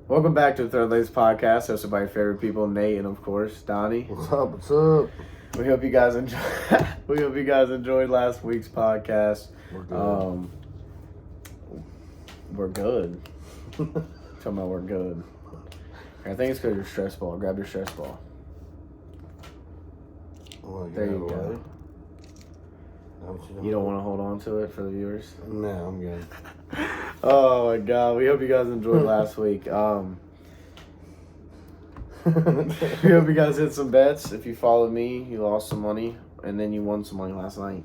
Welcome back to the Third Lace Podcast, hosted by your favorite people, Nate and of course Donnie. What's up? What's up? We hope you guys enjoy. We hope you guys enjoyed last week's podcast. We're good. We're good. Talking about we're good. I think it's because you're stress ball. Grab your stress ball. Well, There you go. You don't want to hold on to it for the viewers? No, I'm good. Oh my god, we hope you guys enjoyed last week. We hope you guys hit some bets. If you followed me, you lost some money, and then you won some money last night.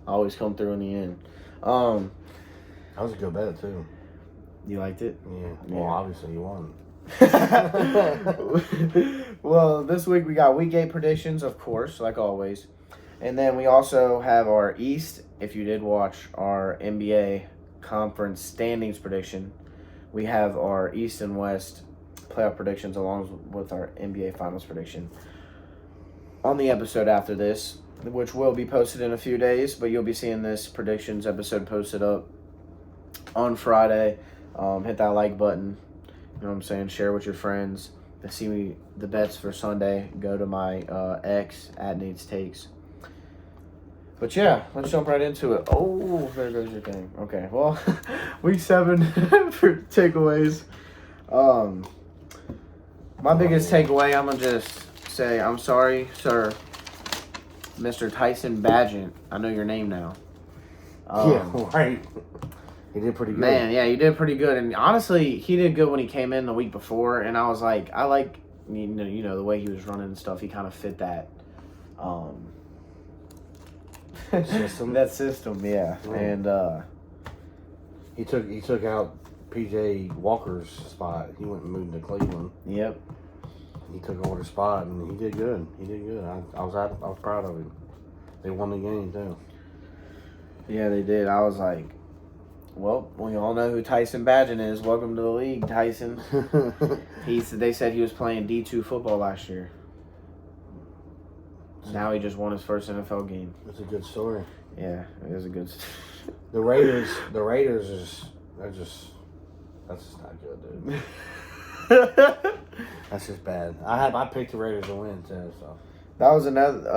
I always come through in the end. That was a good bet, too. You liked it? Yeah. Well, obviously you won. Well, this week we got Week 8 predictions, of course, like always. And then we also have our East, if you did watch our NBA conference standings prediction. We have our East and West playoff predictions along with our NBA finals prediction on the episode after this, which will be posted in a few days, but you'll be seeing this predictions episode posted up on Friday. Hit that like button. You know what I'm saying? Share with your friends. To see the bets for Sunday, go to my X at Nate's Takes. But yeah, let's jump right into it. Oh, there goes your thing. Okay, well, week 7 for takeaways. My biggest takeaway, I'm gonna just say, I'm sorry, sir, Mr. Tyson Bagent. I know your name now. Yeah, right. He did pretty good. Man, yeah, you did pretty good. And honestly, he did good when he came in the week before. And I was like, I like, you know the way he was running and stuff. He kind of fit that system. That system, yeah. And he took out PJ Walker's spot. He went and moved to Cleveland. Yep. He took over the spot, and he did good. I was proud of him. They won the game too. Yeah, they did. I was like, well, we all know who Tyson Bagent is. Welcome to the league, Tyson. They said he was playing D2 football last year. Now he just won his first NFL game. It's a good story. Yeah, it is a good story. The Raiders that's just not good, dude. That's just bad. I picked the Raiders to win too, so. That was another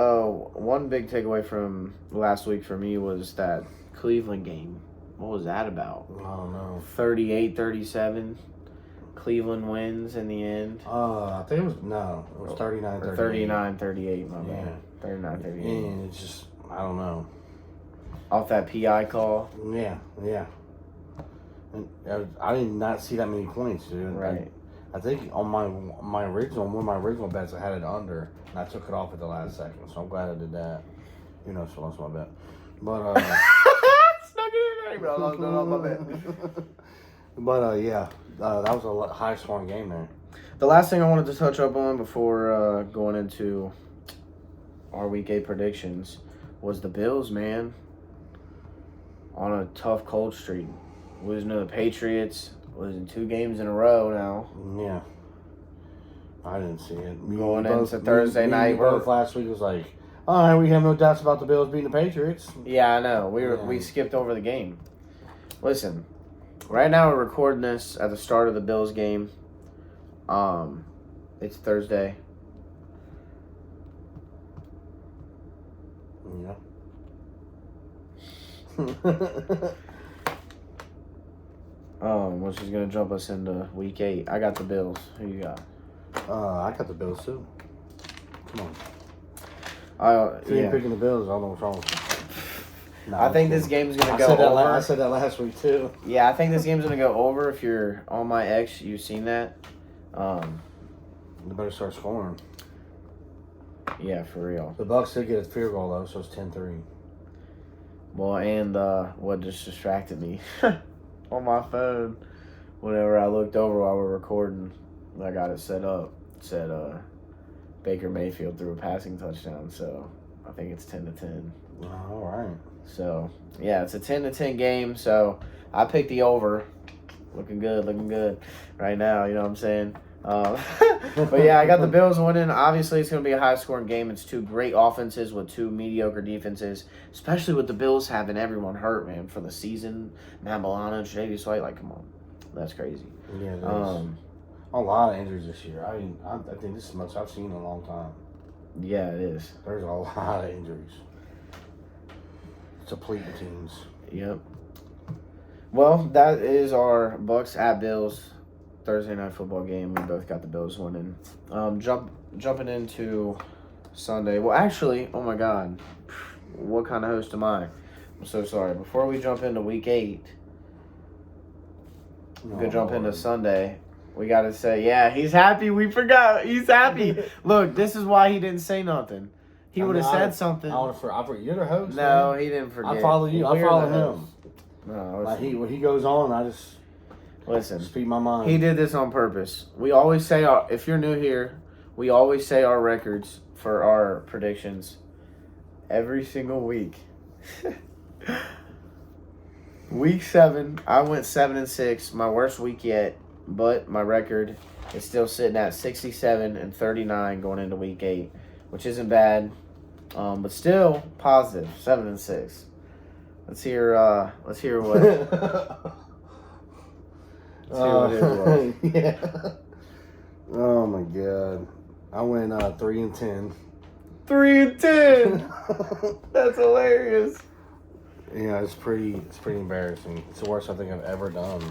one big takeaway from last week for me was that Cleveland game. What was that about? I don't know. 38-37. Cleveland wins in the end. I think it was 39-38. 39-38, my bad. 39-38. And it's just, I don't know. Off that PI call. Yeah. And I did not see that many points, dude. Right. I think on one of my original bets, I had it under, and I took it off at the last second. So I'm glad I did that. You know, so that's my bet. But Snuck it in there, bro. My bad. But yeah, that was a high scoring game there. The last thing I wanted to touch up on before going into our Week 8 predictions was the Bills, man. On a tough cold streak. Losing to the Patriots. Losing 2 games in a row now. Yeah. I didn't see it. Going into Thursday night. Both last week was like, all right, we have no doubts about the Bills beating the Patriots. Yeah, I know. We skipped over the game. Listen, right now we're recording this at the start of the Bills game. It's Thursday. Yeah. Which is gonna jump us into Week 8. I got the Bills. Who you got? I got the Bills too. Come on. If you ain't picking the Bills, I don't know what's wrong with you. I think this game's gonna go over. I said that last week too. Yeah, I think this game's gonna go over. If you're on my X, you've seen that. They better start scoring. Yeah, for real. The Bucks did get a field goal though, so it's 10-3. Well, and what just distracted me on my phone, whenever I looked over while we're recording, I got it set up. It said Baker Mayfield threw a passing touchdown, so I think it's 10-10. All right. So yeah, it's a 10-10 game. So I picked the over. Looking good right now. You know what I'm saying? But yeah, I got the Bills winning. Obviously, it's going to be a high-scoring game. It's 2 great offenses with 2 mediocre defenses, especially with the Bills having everyone hurt, man, for the season. Matt Milano, Tre'Davious White, like, come on. That's crazy. Yeah, it is. A lot of injuries this year. I mean, I think this is the most I've seen in a long time. Yeah, it is. There's a lot of injuries. It's depleting teams. Yep. Well, that is our Bucks at Bills Thursday night football game. We both got the Bills winning. Jumping into Sunday. Well, actually, oh my God, what kind of host am I? I'm so sorry. Before we jump into Week 8, we could jump into Sunday. We got to say, yeah, he's happy. We forgot. He's happy. Look, this is why he didn't say nothing. He would have said something. I forgot. You're the host. No, man. he didn't forget. I follow you. I follow him. No, like when he goes on, I just speak my mind. He did this on purpose. We always say, if you're new here, we always say our records for our predictions every single week. Week 7, I went 7-6, my worst week yet. But my record is still sitting at 67-39 going into Week 8, which isn't bad, but still positive 7-6. Let's hear what. Let's hear what it was. Yeah. Oh my God, I went 3-10. 3-10. That's hilarious. Yeah, it's pretty embarrassing. It's the worst I think I've ever done.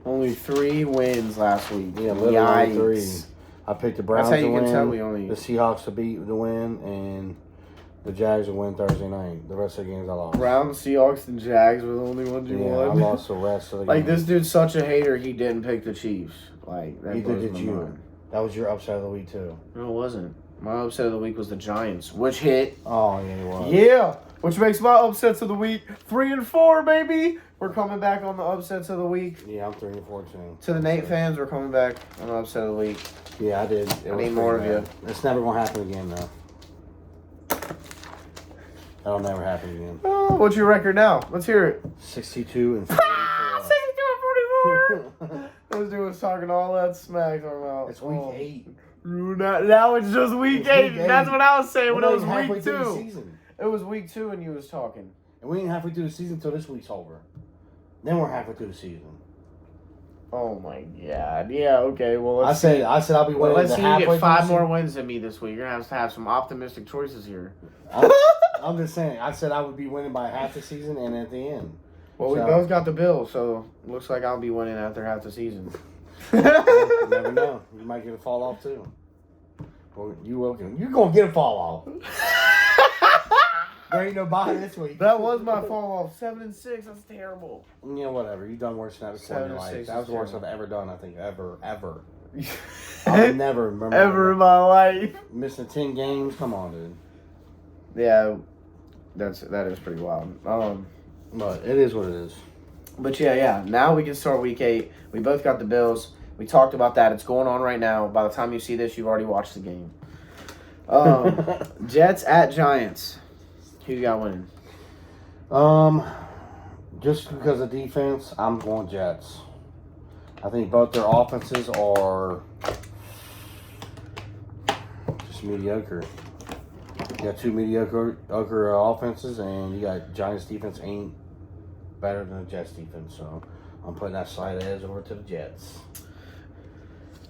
Only 3 wins last week. Yeah, literally 3. I picked the Browns to win, the Seahawks to win, and the Jags to win Thursday night. The rest of the games I lost. Browns, Seahawks, and Jags were the only ones you won. I lost the rest of the games. Like, this dude's such a hater, he didn't pick the Chiefs. Like, that blows my mind. That was your upset of the week, too. No, it wasn't. My upset of the week was the Giants, which hit. Oh, yeah, it was. Yeah, which makes my upsets of the week 3-4, baby. We're coming back on the upsets of the week. Yeah, I'm 3-4 too. To the Nate fans, we're coming back on the upset of the week. Yeah, I did. I need more of you. It's never going to happen again, though. That'll never happen again. Oh, what's your record now? Let's hear it. 62-44. 62-44. This dude was talking all that smack. It's Week 8. Now it's just Week 8. That's what I was saying when it was Week 2. It was Week 2 and you was talking. And we ain't halfway through the season until this week's over. Then we're halfway through the season. Oh my God! Yeah, okay. Well, I said I'll be winning. Let's see you get 5 more wins than me this week. You're gonna have to have some optimistic choices here. I'm just saying. I said I would be winning by half the season and at the end. Well, we both got the Bills, so looks like I'll be winning after half the season. You never know. You might get a fall off too. Well, you're gonna get a fall off. There ain't no bye this week. That was my fall off. 7-6. That's terrible. Yeah, whatever. You've done worse than that before in your life. That was the worst I've ever done. I think ever. I'll never remember ever in my life. Missing 10 games. Come on, dude. Yeah, that is pretty wild. But it is what it is. But yeah. Now we can start Week 8. We both got the Bills. We talked about that. It's going on right now. By the time you see this, you've already watched the game. Jets at Giants. Who you got winning? Just because of defense, I'm going Jets. I think both their offenses are just mediocre. You got 2 mediocre offenses, and you got Giants defense ain't better than the Jets defense. So I'm putting that slight edge over to the Jets.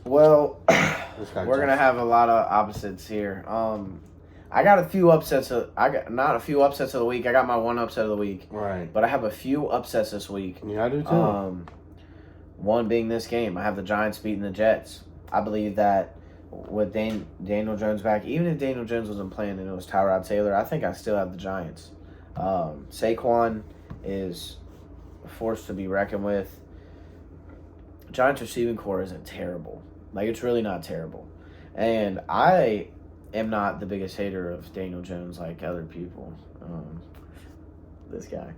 Well, we're gonna have a lot of opposites here. I got a few upsets. Not a few upsets of the week. I got my one upset of the week. Right. But I have a few upsets this week. Yeah, I do too. One being this game. I have the Giants beating the Jets. I believe that with Daniel Jones back, even if Daniel Jones wasn't playing and it was Tyrod Taylor, I think I still have the Giants. Saquon is a force to be reckoned with. Giants receiving core isn't terrible. Like, it's really not terrible. And I am not the biggest hater of Daniel Jones like other people. This guy.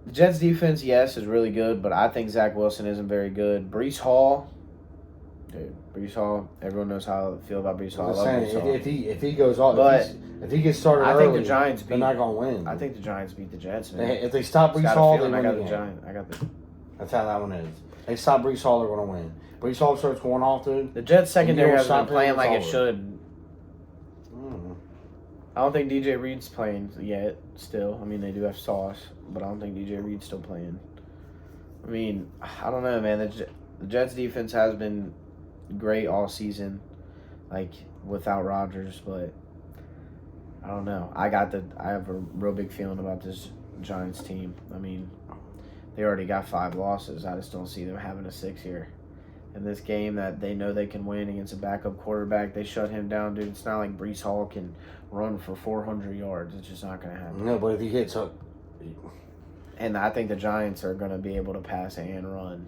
The Jets defense, yes, is really good, but I think Zach Wilson isn't very good. Breece Hall, everyone knows how I feel about Breece Hall. I love Breece Hall. If he goes off, but if he gets started early, think the Giants they're not going to win. I think the Giants beat the Jets, man. If they stop Breece Hall, they win I got the the Giants. That's how that one is. They stop Breece Hall, they're going to win. Breece Hall starts going off, dude. The Jets secondary hasn't been playing like it should. I don't think DJ Reed's playing yet. Still, I mean they do have Sauce, but I don't think DJ Reed's still playing. I mean, I don't know, man. The Jets defense has been great all season, like without Rodgers, but I don't know. I have a real big feeling about this Giants team. I mean, they already got 5 losses. I just don't see them having a 6 here. In this game that they know they can win against a backup quarterback, they shut him down, dude. It's not like Brees Hall can run for 400 yards. It's just not going to happen. No, but if he hits up. And I think the Giants are going to be able to pass and run.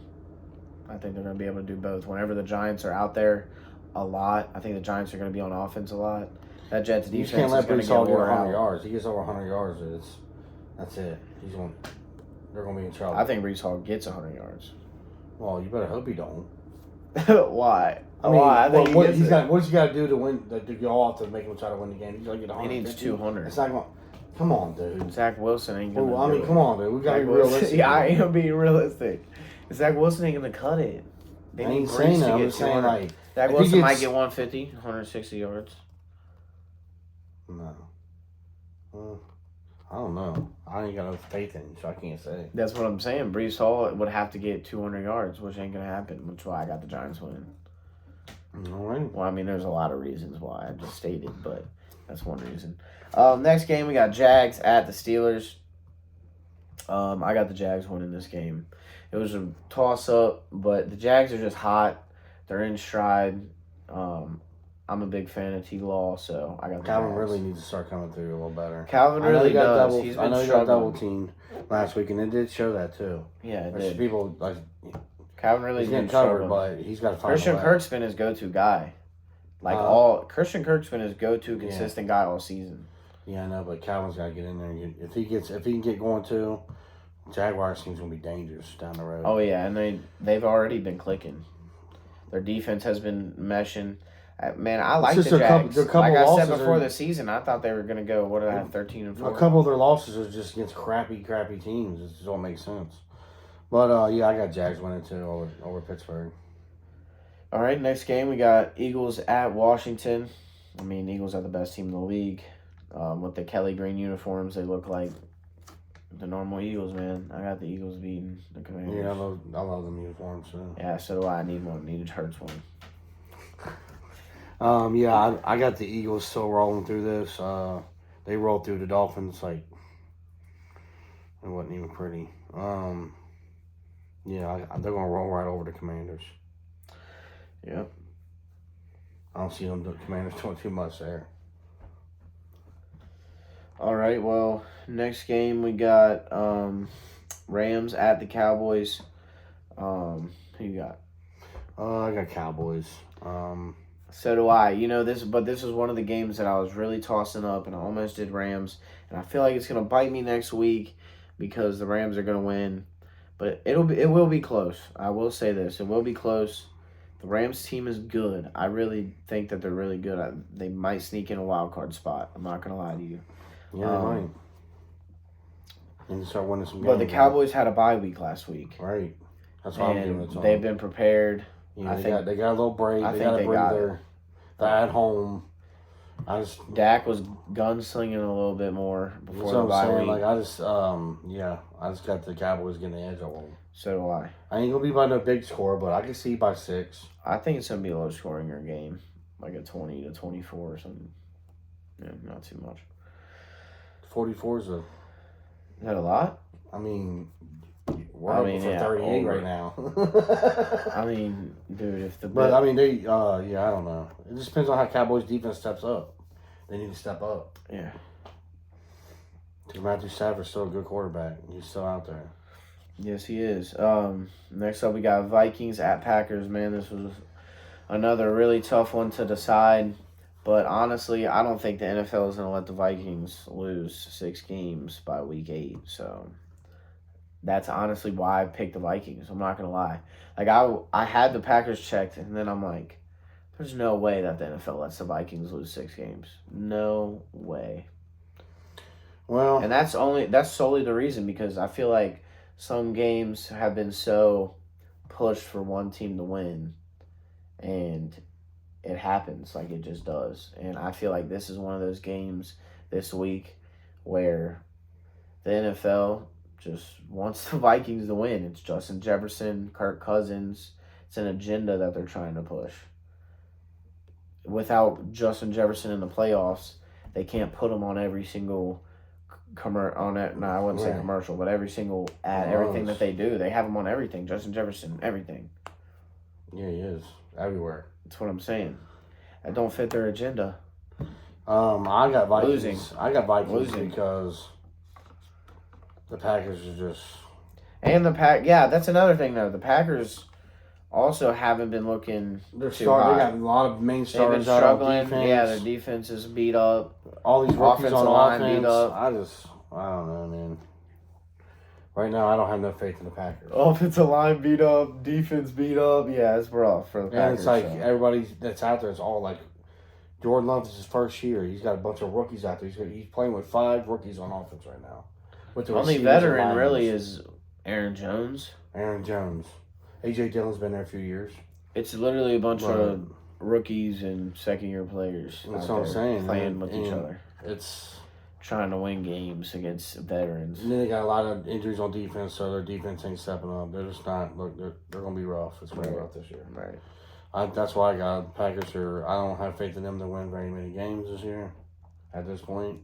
I think they're going to be able to do both. Whenever the Giants are out there a lot, I think the Giants are going to be on offense a lot. That Jets You defense can't let is going Brees to Hall get get wore 100 out. yards. He gets over 100 yards, that's it. They're going to be in trouble. I think Brees Hall gets 100 yards. Well, you better hope he don't. Why? I mean, Why? I think what's he he gets got to do to win? To go off to make him try to win the game? He's going to get He 100. needs 200. It's not going. Come on, dude. Zach Wilson ain't going to. Well, I mean, come on, dude. We got to be Zach Wilson- realistic. Yeah, I am being realistic. Zach Wilson ain't going to cut it. They I need ain't Brees saying to that. I'm get just saying 200. like Zach if he Wilson might gets- get 150, 160 yards. no. Well, I don't know. I ain't got no faith in him, so I can't say. That's what I'm saying. Brees Hall would have to get 200 yards, which ain't going to happen, which is why I got the Giants winning. All right. Well, I mean, there's a lot of reasons why I just stated, but that's one reason. Next game, we got Jags at the Steelers. I got the Jags winning this game. It was a toss-up, but the Jags are just hot. They're in stride. I'm a big fan of T. Law, so I got the Calvin Jags. really needs to start coming through a little better. Calvin I know really he got does. double. He's I been know he got struggling. double teamed last week, and it did show that too. Yeah, it There's did. people like Calvin really he's been getting covered, struggling. but he's got to find Christian a way. Kirk's been his go-to guy. Christian Kirk's been his go-to consistent guy all season. Yeah, I know, but Calvin's got to get in there. If he can get going too, Jaguars team's gonna be dangerous down the road. Oh yeah, and they've already been clicking. Their defense has been meshing. Man, I like the just Jags. their couple Like I said losses before are- the season, I thought they were gonna go. What did I have? 13-4. A couple of their losses are just against crappy teams. It just don't make sense. But yeah, I got Jags winning too over Pittsburgh. All right, next game we got Eagles at Washington. I mean, Eagles are the best team in the league. With the Kelly green uniforms, they look like the normal Eagles, man. I got the Eagles beating the Commanders. Yeah, I love them uniforms too. Yeah, so do I. I need one. Needed Hurts one. Yeah, I got the Eagles still rolling through this. They rolled through the Dolphins like it wasn't even pretty. Yeah, they're gonna roll right over the Commanders. Yep. I don't see them Commanders doing too much there. All right, well, next game we got Rams at the Cowboys. Who you got? I got Cowboys. So do I. You know this, but this was one of the games that I was really tossing up, and I almost did Rams, and I feel like it's gonna bite me next week because the Rams are gonna win, but it will be close. I will say this: it will be close. The Rams team is good. I really think that they're really good. They might sneak in a wild card spot. I'm not gonna lie to you. Yeah, they might. And start winning some games. But the Cowboys had a bye week last week. Right. That's what I'm giving it And to they've them. been prepared. Yeah, I they think- got a little break. I They think got a they got breather. They're at home. Dak was gunslinging a little bit more before That's the what bye I'm saying. week. Like I just got the Cowboys getting the edge over them. So do I. I ain't gonna be by no big score, but I can see by 6. I think it's gonna be a low scoring game, like a 20-24 or something. Yeah, not too much. 44 is Is that a lot? I mean, we're I up mean, for yeah, 38 over. right now. I mean, dude, if the But I mean, I don't know. It just depends on how Cowboys defense steps up. They need to step up. yeah. Because Matthew Stafford's still a good quarterback. He's still out there. Yes, he is. Next up, we got Vikings at Packers. Man, this was another really tough one to decide. But honestly, I don't think the NFL is going to let the Vikings lose 6 games by week 8. So that's honestly why I picked the Vikings. I'm not going to lie. Like, I had the Packers checked, and then I'm like, there's no way that the NFL lets the Vikings lose 6 games. No way. Well, And that's solely the reason, because I feel like some games have been so pushed for one team to win, and it happens, like it just does. And I feel like this is one of those games this week where the NFL just wants the Vikings to win. It's Justin Jefferson, Kirk Cousins. It's an agenda that they're trying to push. Without Justin Jefferson in the playoffs, they can't put him on every single I wouldn't say commercial, but every single ad, everything that they do, they have him on everything. Justin Jefferson, everything. Yeah, he is everywhere. That's what I'm saying. That don't fit their agenda. I got Vikings. Losing. I got Vikings because the Packers are just. And the yeah, that's another thing though. The Packers also haven't been looking. They're too starting. They hot. got a lot of main They've been stars out struggling. on defense. Yeah, their defense is beat up. All these rookies Offensive on line offense. beat up. I don't know, man. Right now, I don't have no faith in the Packers. Offensive line beat up, defense beat up. Yeah, it's rough for the Packers. And it's like everybody that's out there is all like, Jordan Love is his first year. He's got a bunch of rookies out there. He's playing with 5 rookies on offense right now. With the only veteran really is Aaron Jones. Aaron Jones. A.J. Dillon's been there a few years. It's literally a bunch of rookies and second-year players. That's what I'm saying. Playing with each other. It's trying to win games against veterans. And then they got a lot of injuries on defense, so their defense ain't stepping up. They're just not. Look, they're going to be rough. It's going to be rough this year. Right. That's why I got Packers. I don't have faith in them to win very many games this year. At this point,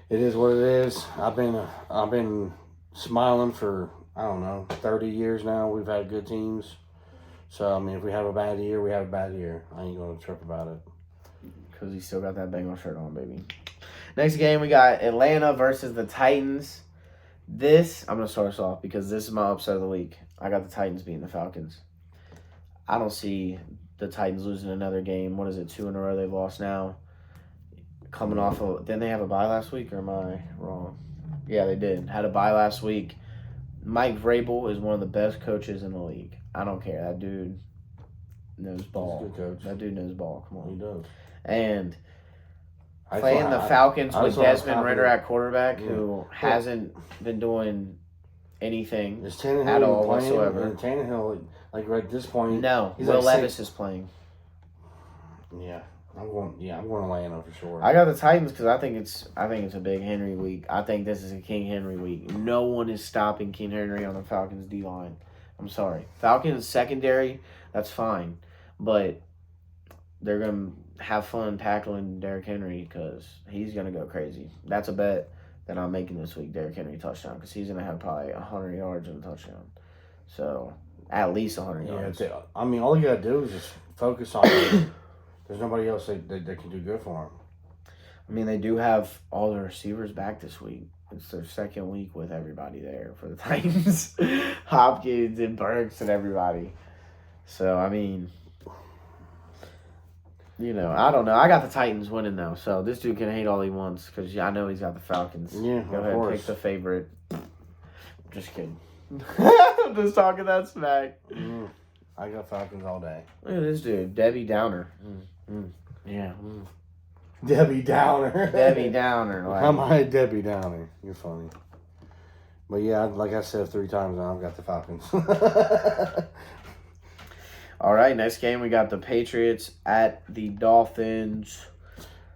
it is what it is. I've been smiling for 30 years now. We've had good teams. So I mean, if we have a bad year, we have a bad year. I ain't going to trip about it. Because he still got that Bengal shirt on, baby. Next game, we got Atlanta versus the Titans. I'm going to start us off because this is my upset of the week. I got the Titans beating the Falcons. I don't see the Titans losing another game. What is it, 2 in a row they've lost now? Coming off of, didn't they have a bye last week, or am I wrong? Yeah, they did. Had a bye last week. Mike Vrabel is one of the best coaches in the league. I don't care. That dude knows ball. He's a good coach. That dude knows ball. Come on. He does. And playing the Falcons with Desmond Ritter at quarterback, who hasn't been doing anything at all whatsoever. And Tannehill, like right at this point, no, Will Levis is playing. Yeah, I'm going Atlanta for sure. I got the Titans because I think it's a big Henry week. I think this is a King Henry week. No one is stopping King Henry on the Falcons D line. I'm sorry, Falcons secondary, that's fine, but they're gonna have fun tackling Derrick Henry because he's gonna go crazy. That's a bet that I'm making this week. Derrick Henry touchdown because he's gonna have probably 100 yards and a touchdown. So at least 100 yards. Yeah, I mean, all you gotta do is just focus on it. There's nobody else that can do good for him. I mean, they do have all the receivers back this week. It's their second week with everybody there for the Titans. Hopkins and Burks and everybody. So, I mean, I don't know. I got the Titans winning, though. So, this dude can hate all he wants because I know he's got the Falcons. Yeah, Go ahead and pick the favorite. Just kidding. Just talking that smack. I got Falcons all day. Look at this dude. Debbie Downer. Yeah. Debbie Downer. Debbie Downer. How am I Debbie Downer? You're funny. But yeah, like I said 3 times now, I've got the Falcons. All right, next game we got the Patriots at the Dolphins.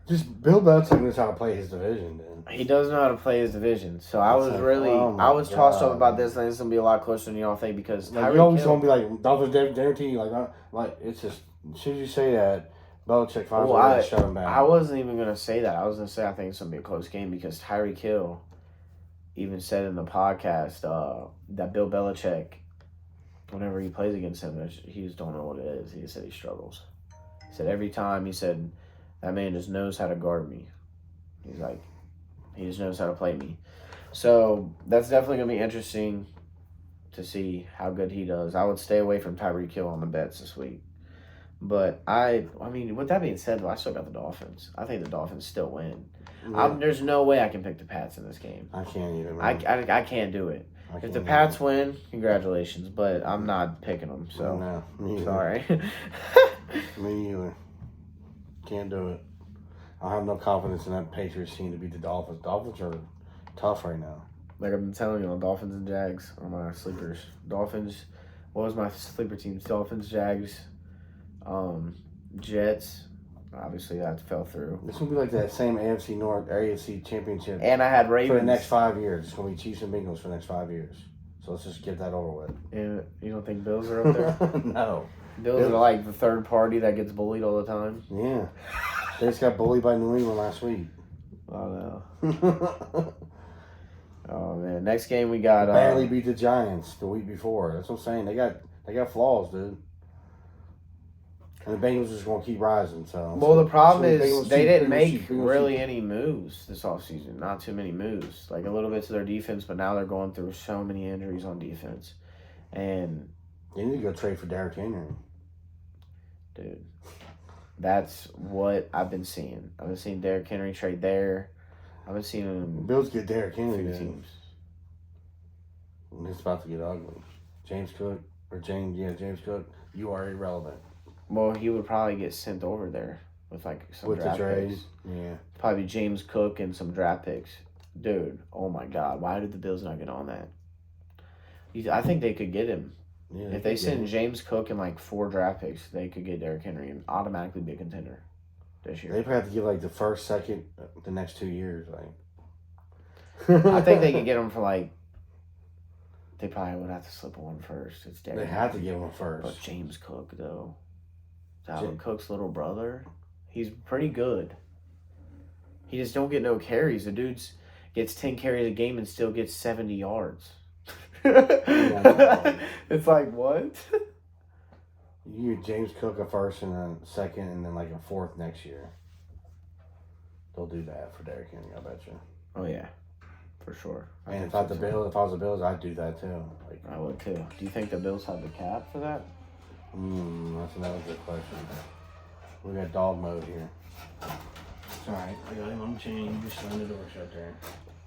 Just Bill Belichick knows how to play his division, dude. He does know how to play his division. So I was tossed up about this. I think it's gonna be a lot closer than y'all think because you always gonna be like Dolphins guarantee like it's just as soon as you say that, Belichick finds a way to shut him down. I wasn't even gonna say that. I was gonna say I think it's gonna be a close game because Tyreek Hill even said in the podcast that Bill Belichick, whenever he plays against him, he just don't know what it is. He said he struggles. He said every time that man just knows how to guard me. He's like, he just knows how to play me. So that's definitely going to be interesting to see how good he does. I would stay away from Tyreek Hill on the bets this week. But I mean, with that being said, though, I still got the Dolphins. I think the Dolphins still win. Yeah. There's no way I can pick the Pats in this game. I can't either, man. I can't do it. If the Pats win, congratulations. But I'm not picking them. So no, sorry. Me either. Can't do it. I have no confidence in that Patriots team to beat the Dolphins. Dolphins are tough right now. Like I've been telling you, Dolphins and Jags are my sleepers. Dolphins. What was my sleeper teams? Dolphins, Jags, Jets. Obviously, that fell through. It's gonna be like that same AFC North, AFC Championship And I had Ravens for the next 5 years. It's gonna be Chiefs and Bengals for the next 5 years. So let's just get that over with. And you don't think Bills are up there? No. Bills are like the third party that gets bullied all the time. Yeah. They just got bullied by New England last week. Oh no. Oh man. Next game we got Barely beat the Giants the week before. That's what I'm saying. They got flaws, dude. And the Bengals just gonna keep rising. So well, the problem is Bengals they didn't Bengals make Bengals really any moves this offseason. Not too many moves. Like a little bit to their defense, but now they're going through so many injuries on defense. And they need to go trade for Derrick Henry. dude, that's what I've been seeing. I've been seeing Derrick Henry trade there. I've been seeing him Bills get Derrick a Henry. few Then. teams. It's about to get ugly. James Cook. You are irrelevant. Well, he would probably get sent over there with like some With the draft trade. picks. Yeah. Probably James Cook and some draft picks. Dude, oh my God. Why did the Bills not get on that? I think they could get him. Yeah, If they send James Cook and like 4 draft picks, they could get Derrick Henry and automatically be a contender this year. They probably have to give like the first, second, the next 2 years. Like, I think they could get him for like. They probably would have to slip one first. It's Derrick They have to Henry. give him first. But James Cook, though, Dalvin Cook's little brother, he's pretty good. He just don't get no carries. The dude's gets 10 carries a game and still gets 70 yards. It's like, what? You give James Cook a first and a second and then like a fourth next year. They'll do that for Derrick Henry, I bet you. Oh, yeah. For sure. And if I was the Bills, I'd do that too. Like, I would too. Do you think the Bills have the cap for that? That's another good question. We got dog mode here. It's alright. I got him on the chain. You just slam the door shut there.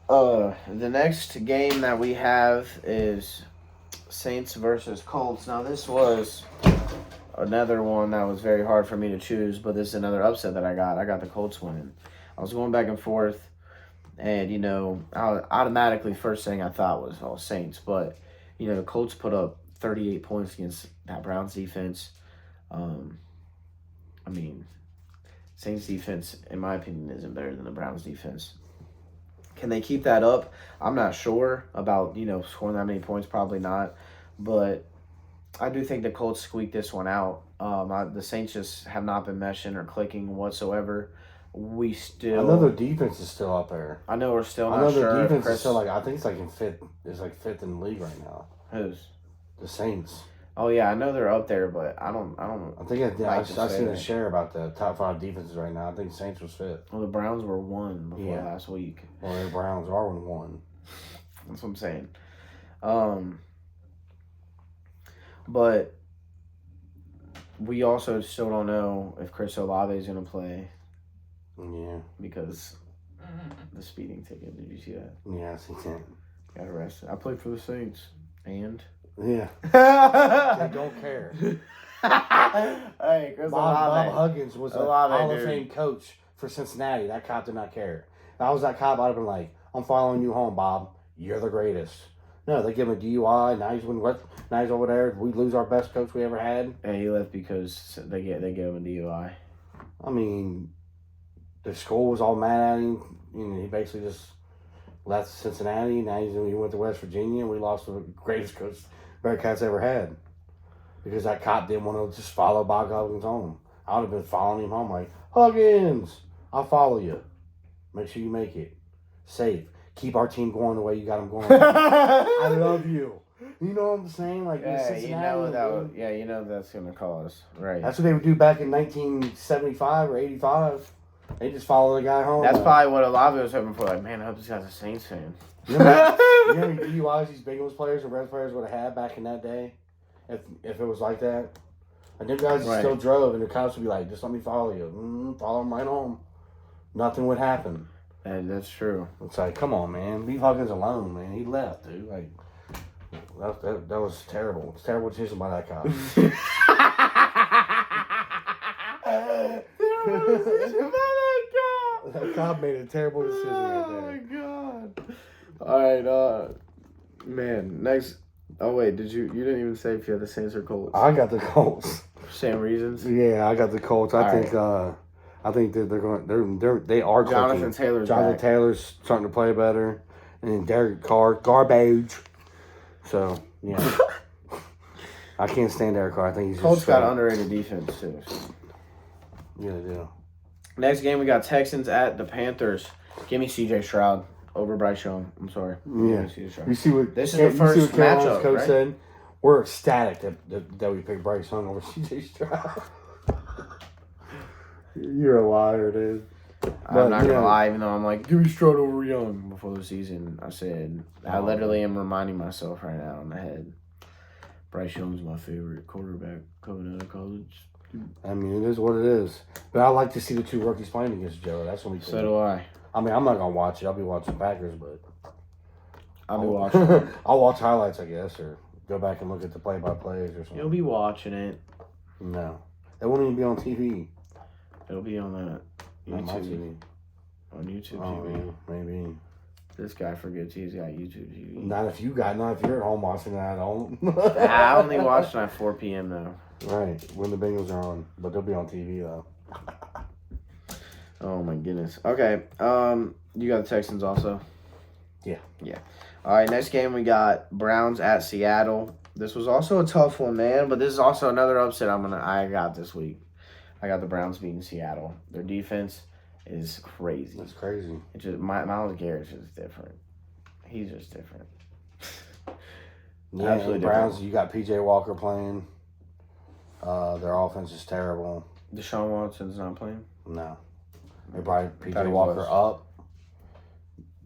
The next game that we have is Saints versus Colts. Now, this was another one that was very hard for me to choose, but this is another upset that I got. I got the Colts winning. I was going back and forth, and, you know, automatically first thing I thought was, oh, Saints. But, you know, the Colts put up 38 points against that Browns defense. I mean, Saints defense, in my opinion, isn't better than the Browns defense. Can they keep that up? I'm not sure about, you know, scoring that many points. Probably not. But I do think the Colts squeaked this one out. The Saints just have not been meshing or clicking whatsoever. I know their defense is still up there. I know we're still I not know sure. their defense is still like, I think it's like in fifth. It's like fifth in the league right now. Who's? The Saints. Oh yeah, I know they're up there, but I don't. I think I've seen a share about the top 5 defenses right now. I think Saints was fifth. Well, the Browns were 1 before last week. Well, the Browns are 1. That's what I'm saying. But we also still don't know if Chris Olave is going to play. Yeah. Because the speeding ticket. Did you see that? Yeah, I see that. Got arrested. I played for the Saints. And? Yeah. They don't care. Hey, Chris Olave. Bob Huggins was a Hall of Fame coach for Cincinnati. That cop did not care. If I was that cop, I'd have been like, I'm following you home, Bob. You're the greatest. No, they give him a DUI. Now he's over there. We lose our best coach we ever had. And he left because they gave him a DUI. I mean, the school was all mad at him. You know, he basically just left Cincinnati. Now he went to West Virginia, and we lost the greatest coach Bearcats ever had. Because that cop didn't want to just follow Bob Huggins home. I would have been following him home like, Huggins, I'll follow you. Make sure you make it. Safe. Keep our team going the way you got them going. I love you. You know what I'm saying? Like, you know that's going to cause. Right. That's what they would do back in 1975 or 85. They just follow the guy home. That's probably what Olave was hoping for. Like, man, I hope this guy's a Saints fan. You know how many DUIs these Bengals players or Reds players would have had back in that day? If it was like that? And them guys still drove, and the cops would be like, just let me follow you. Follow him right home. Nothing would happen. And that's true. It's like, come on, man. Leave Huggins alone, man. He left, dude. Like, that was terrible. It's a terrible decision by that cop. That cop made a terrible decision right there. Oh, my God. All right, man, next. Oh, wait, you didn't even say if you had the Saints or Colts. I got the Colts. Same reasons? Yeah, I got the Colts. I think I think that they are Jonathan clicking. Taylor's Jonathan back. Taylor's starting to play better, and then Derek Carr, garbage. So yeah, I can't stand Derek Carr. I think he's Colts just got underrated defense too. So. Yeah, they do. Next game we got Texans at the Panthers. Give me C.J. Stroud over Bryce Young. I'm sorry. Yeah. C.J. Stroud. You see what This is the first Carolina's matchup, coach right? said? We're ecstatic that we picked Bryce Young over C.J. Stroud. You're a liar, dude. I'm not gonna lie, even though I'm like, give me Stroud over Young before the season. I said I literally am reminding myself right now in my head. Bryce Young's my favorite quarterback coming out of college. I mean, it is what it is. But I like to see the two rookies playing against each other. That's what we So do I. I mean, I'm not gonna watch it. I'll be watching Packers, but I'll be watching. I'll watch highlights, I guess, or go back and look at the play-by-plays or something. You'll be watching it. No, it won't even be on TV. It'll be on that Not my YouTube. TV. On YouTube Oh, TV. maybe. This guy forgets he's got YouTube TV. Not if you're at home watching that at home. I only watch it at 4 p.m. though. Right, when the Bengals are on, but they'll be on TV though. Oh my goodness. Okay. You got the Texans also. Yeah. Yeah. All right. Next game we got Browns at Seattle. This was also a tough one, man. But this is also another upset I got this week. I got the Browns beating Seattle. Their defense is crazy. That's crazy. It's just Myles Garrett's just different. He's just different. Yeah, Absolutely the Browns. different. You got PJ Walker playing. Their offense is terrible. Deshaun Watson's not playing. No, they brought Thought PJ he Walker was. up,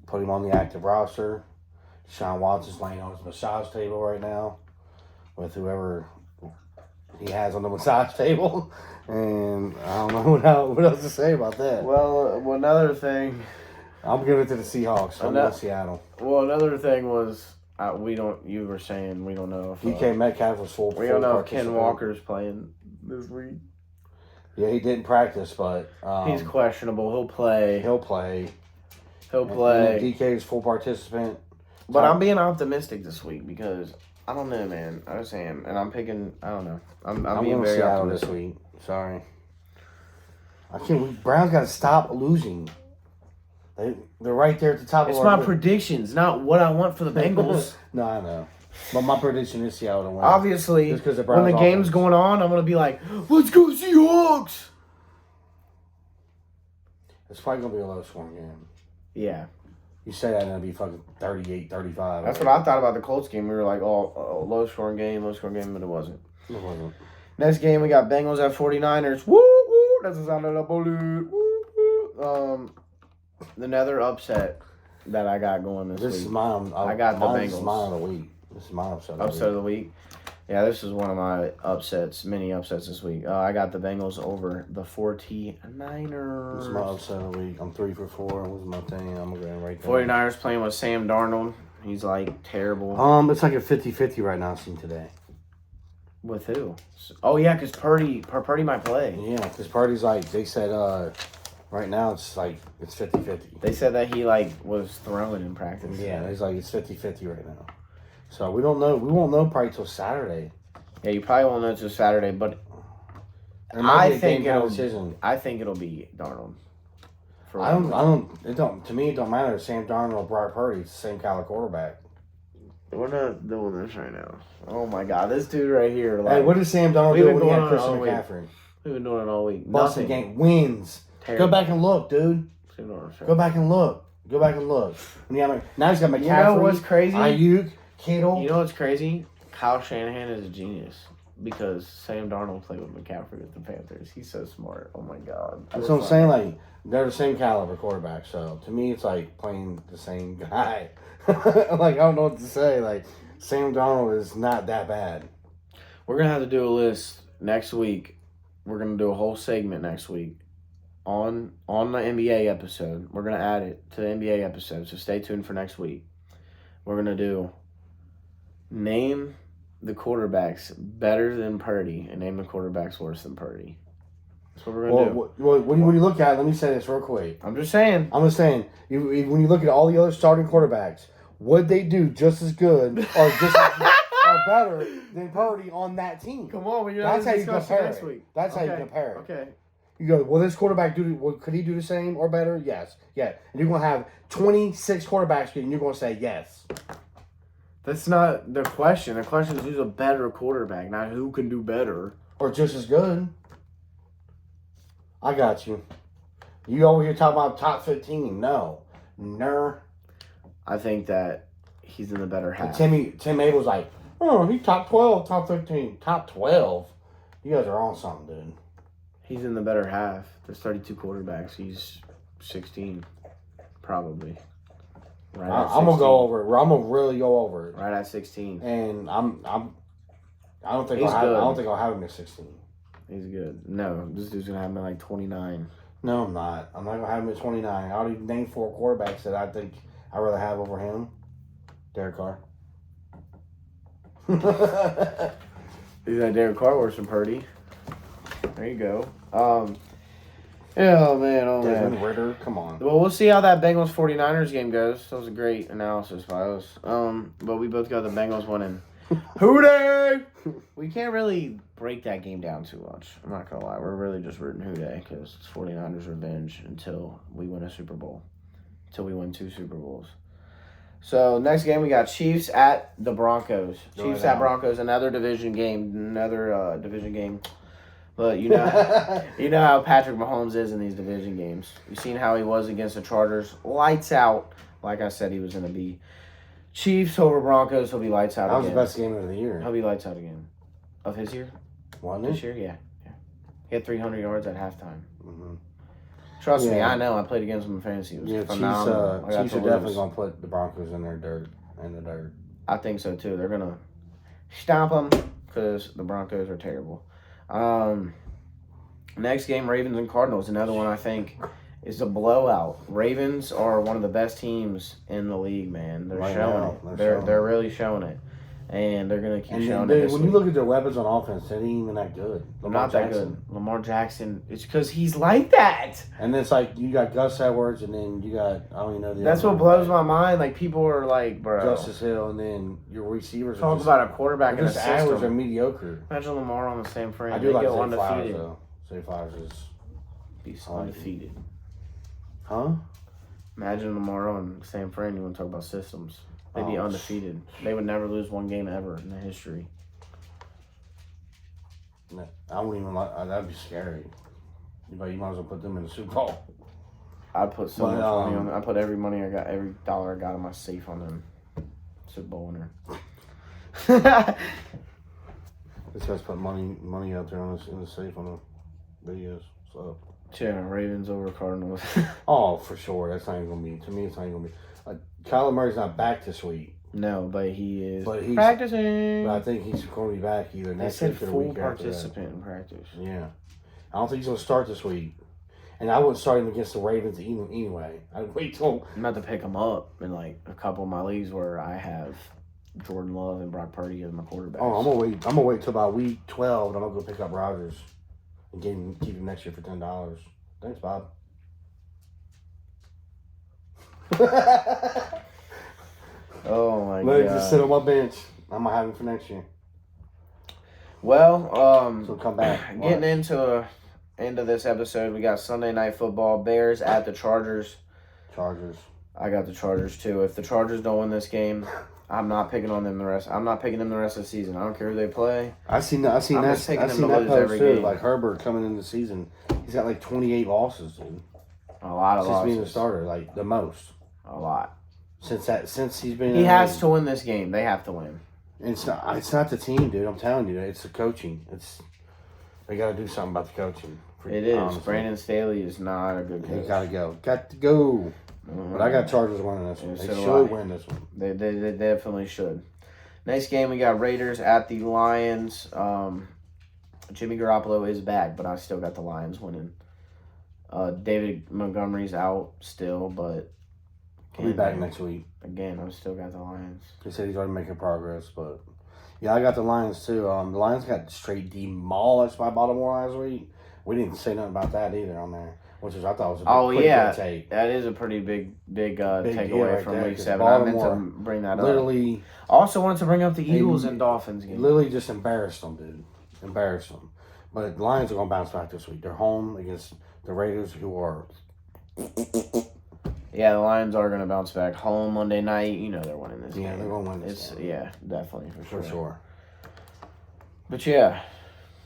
put him on the active roster. Deshaun Watson's laying on his massage table right now with whoever he has on the massage table, and I don't know what else to say about that. Well, another thing. I'm giving it to the Seahawks. I'm going Seattle. Well, another thing was you were saying we don't know if DK Metcalf was full. we don't know if Ken Walker's playing this week. Yeah, he didn't practice, but He's questionable. He'll play. He'll play. He'll play. And DK is full participant. But I'm being optimistic this week because I don't know, man. I just am, and I'm picking. I don't know. I'm being going very Seattle optimistic this week. Sorry. I can't. Browns got to stop losing. They're right there at the top. It's of our my predictions, not what I want for the Bengals. No, I know. But my prediction is Seattle to win. Obviously, Just 'cause the when the Browns game's offense. going on, I'm gonna be like, "Let's go Seahawks!" It's probably going to be a low-scoring game. Yeah, You say that and it'll be fucking 38-35. that's what I thought about the Colts game. We were like, "Oh, low-scoring game," but it wasn't. It wasn't. Next game, we got Bengals at 49ers. Woo, woo. That's the sound of the bullet. Woo, woo. Another upset that I got going this This week. is mine. I got the This is Bengals. mine of the week. This is my upset. Upset of the week. Yeah, this is one of my mini upsets this week. I got the Bengals over the 49ers. This is my upset of the week. I'm 3 for 4. What's my thing? I'm going to right there. 49ers playing with Sam Darnold. He's like terrible. It's like a 50-50 right now. Seen today. With who? Oh yeah, because Purdy might play. Yeah, because Purdy's like they said. Right now it's like it's 50-50. They said that he was throwing in practice. Yeah, it's like it's 50-50 right now. So we don't know. We won't know probably till Saturday. Yeah, you probably won't know until Saturday, but There might be a think game-time it'll. decision. I think it'll be Darnold. It don't. To me, it don't matter. Sam Darnold or Brock Purdy. It's the same kind of quarterback. We're not doing this right now. Oh my God, this dude right here. Hey, what did Sam Darnold we've do been when he going had on Christian all week. McCaffrey? We've been doing it all week. Boston Nothing. game wins. Terrible. Go back and look, dude. Go back and look. Go back and look. Now he's got McCaffrey. You know what's crazy? Ayuk, Kittle. You know what's crazy? Kyle Shanahan is a genius because Sam Darnold played with McCaffrey with the Panthers. He's so smart. Oh my God. That's what I'm saying. Like they're the same caliber quarterback. So to me, it's like playing the same guy. Like I don't know what to say. Like Sam Darnold is not that bad. We're gonna have to do a list next week. We're gonna do a whole segment next week on the NBA episode. We're gonna add it to the NBA episode. So stay tuned for next week. We're gonna do name the quarterbacks better than Purdy and name the quarterbacks worse than Purdy. That's what we're gonna do. When you look at it, let me say this real quick. I'm just saying. I'm just saying, when you look at all the other starting quarterbacks, would they do just as good or just or better than Purdy on that team? Come on, That's how you compare next it. week. That's how you Okay, compare it. Okay. You go, will this quarterback could he do the same or better? Yes. Yeah. And you're going to have 26 quarterbacks and you're going to say yes. That's not the question. The question is who's a better quarterback, not who can do better. Or just as good. I got you. You over here talking about top 15. No. I think that he's in the better half. Tim Abel's like, oh, he's top 12, top 15. Top 12? You guys are on something, dude. He's in the better half. There's 32 quarterbacks. He's 16, probably. Right I'm gonna go over it. I'm gonna really go over it. Right at 16. And I don't think I'll have him at 16. He's good. No, this dude's gonna have him at like 29. No, I'm not. I'm not gonna have him at 29. I already named 4 quarterbacks that I think I'd rather have over him. Derek Carr. He's got Derek Carr or some Purdy. There you go. Oh man. Desmond Ritter, come on. Well, we'll see how that Bengals 49ers game goes. That was a great analysis by us. But we both got the Bengals winning. Hooday! We can't really break that game down too much. I'm not gonna lie. We're really just rooting Hooday because it's 49ers revenge until we win a Super Bowl. Until we win 2 Super Bowls. So next game we got Chiefs at the Broncos. Chiefs at Broncos, another division game. But you know how Patrick Mahomes is in these division games. You've seen how he was against the Chargers. Lights out. Like I said, he was going to be. Chiefs over Broncos. He'll be lights out again. That was the best game of the year. He'll be lights out again. Of his year? Wasn't it? This year, yeah. He had 300 yards at halftime. Mm-hmm. Trust me, I know. I played against him in fantasy. It was phenomenal. Chiefs are definitely going to put the Broncos in the dirt. I think so, too. They're going to stomp them because the Broncos are terrible. Next game, Ravens and Cardinals. Another one I think is a blowout. Ravens are one of the best teams in the league, man. They're showing it. They're really showing it. And they're going to keep showing it. When you look at their weapons on offense, they ain't even that good. Not that good. Lamar Jackson, it's because he's like that. And it's like you got Gus Edwards, and then you got, I don't even know the That's what blows my mind. Like, people are like, bro. Justice Hill, and then your receivers talk about a quarterback in a system. Average are mediocre. Imagine Lamar on the same frame. I do like Zay Flowers, though. Zay Flowers is undefeated. Huh? Imagine Lamar on San Fran. You want to talk about systems? They'd be undefeated. They would never lose one game ever in the history. No, I wouldn't even like. That'd be scary. But you might as well put them in the Super Bowl. I'd put so much money on them. I put every money I got, every dollar I got in my safe on them. Super Bowl winner. This guy's put money out there in the safe on the videos. So. Yeah, Ravens over Cardinals. Oh, for sure. That's not even gonna be. To me, it's not even gonna be. Kyler Murray's not back this week. No, but he is practicing. But I think he's going to be back either next week or the week after that. Full participant in practice. Yeah. I don't think he's going to start this week. And I wouldn't start him against the Ravens anyway. I'd wait till... I'm about to pick him up in like a couple of my leagues where I have Jordan Love and Brock Purdy as my quarterbacks. Oh, I'm gonna wait till about week 12 and I'm going to go pick up Rodgers and keep him next year for $10. Thanks, Bob. Oh my god! Let me just sit on my bench. I'm gonna have him for next year. Well, so come back. Getting into end of this episode, we got Sunday Night Football. Bears at the Chargers. Chargers. I got the Chargers too. If the Chargers don't win this game, I'm not picking on them the rest. I'm not picking them the rest of the season. I don't care who they play. I seen that post too. Like Herbert coming in the season, he's got like 28 losses, dude. A lot of losses. Since being a starter, like the most. A lot. Since he's been. He has to win this game. They have to win. It's not the team, dude. I'm telling you, it's the coaching. They got to do something about the coaching. It is. Honestly. Brandon Staley is not a good coach. He got to go. Got to go. Mm-hmm. But I got Chargers winning this one. They should win this one. They definitely should. Next game, we got Raiders at the Lions. Jimmy Garoppolo is back, but I still got the Lions winning. David Montgomery's out still, but he'll be back next week. Again, I've still got the Lions. He said he's already making progress, but yeah, I got the Lions too. The Lions got straight demolished by Baltimore last week. We didn't say nothing about that either on there, which is I thought was a pretty good take. That is a pretty big takeaway right from there, Week 7. Baltimore I meant to bring that up. Also wanted to bring up the Eagles and Dolphins game. Literally just embarrassed them, dude. Embarrassed them. But the Lions are going to bounce back this week. They're home against the Raiders, who are. Yeah, the Lions are going to bounce back. Home Monday night. You know they're winning this game. Yeah, they're going to win this game. Yeah, definitely, for sure. But yeah,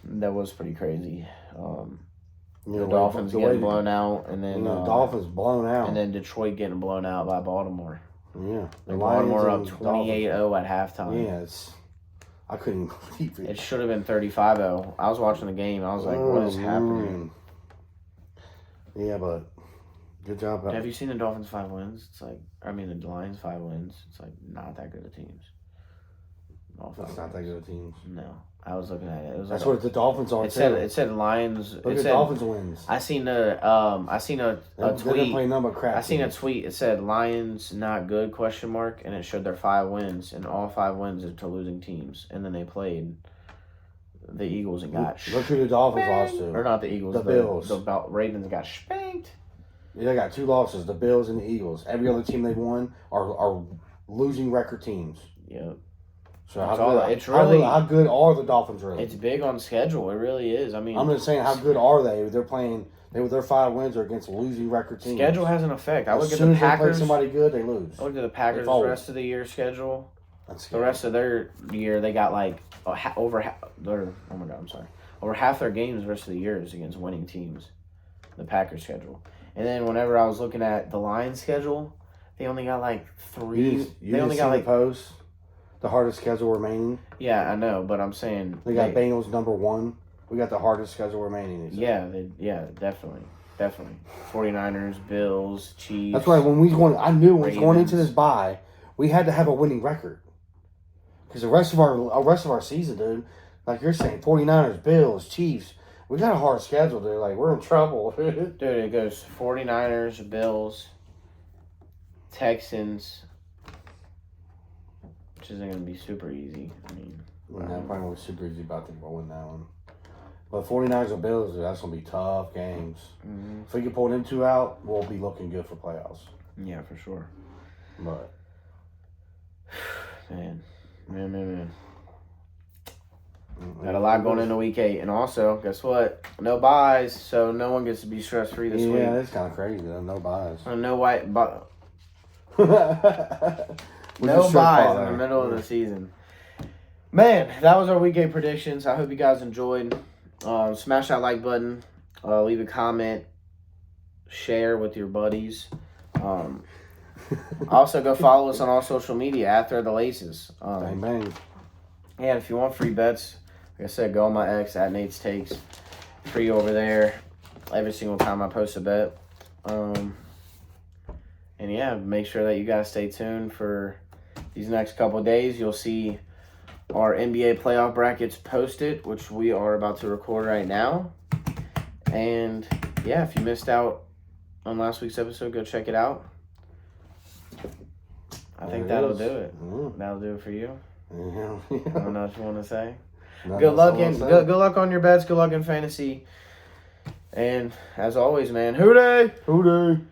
that was pretty crazy. The Dolphins getting blown out, and then the Dolphins blown out, and then Detroit getting blown out by Baltimore. Yeah, Baltimore up 28-0 at halftime. Yeah, I couldn't believe it. It should have been 35-0. I was watching the game. I was like, what is happening? Yeah, but good job. Have you seen the Dolphins 5 wins? It's like, the Lions 5 wins. It's like not that good of teams. That's not that good of teams. No, I was looking at it. That's what the Dolphins are. It said Lions. Look at Dolphins wins. I seen a tweet. Play number crap. I seen a tweet. It said Lions not good ? And it showed their 5 wins, and all 5 wins are to losing teams. And then they played the Eagles and got look who the Dolphins lost to. Or not the Eagles. The Bills. The Ravens got spanked. Yeah, they got 2 losses. The Bills and the Eagles. Every other team they won are losing record teams. Yep. So how good are the Dolphins really? It's big on schedule. It really is. I'm just saying, how good are they? They're playing. Their 5 wins are against losing record teams. Schedule has an effect. As soon as they play somebody good, they lose. I looked at the Packers the rest of the year schedule. The rest of their year, they got like over half their games the rest of the year is against winning teams. The Packers schedule, and then whenever I was looking at the Lions schedule, they only got like 3. They only got like post. The hardest schedule remaining. Yeah, I know, but I'm saying they got Bengals number 1. We got the hardest schedule remaining. Yeah, definitely. 49ers, Bills, Chiefs. That's why when we was going into this bye, we had to have a winning record. Because the rest of our season, dude, like you're saying, 49ers, Bills, Chiefs, we got a hard schedule, dude. Like we're in trouble. Dude, it goes 49ers, Bills, Texans. Which isn't going to be super easy. That probably was super easy about to win that one. But 49ers and Bills, that's going to be tough games. Mm-hmm. If we can pull them 2 out, we'll be looking good for playoffs. Yeah, for sure. But. Man. Got a lot going into week 8. And also, guess what? No buys, so no one gets to be stress-free this week. Yeah, that's kind of crazy, though. No buys. No white... No buys in the middle of the season. Man, that was our week 8 predictions. I hope you guys enjoyed. Smash that like button. Leave a comment. Share with your buddies. Also, go follow us on all social media at Thread the Laces. Bang, bang. And if you want free bets, like I said, go on my X at Nate's Takes. Free over there every single time I post a bet. And yeah, make sure that you guys stay tuned for these next couple of days. You'll see our NBA playoff brackets posted, which we are about to record right now. And yeah, if you missed out on last week's episode, go check it out. I think that'll do it. That'll do it for you. Yeah. I don't know what you want to say. Good luck on your bets. Good luck in fantasy. And as always, man, hoo-day! Hoo-day!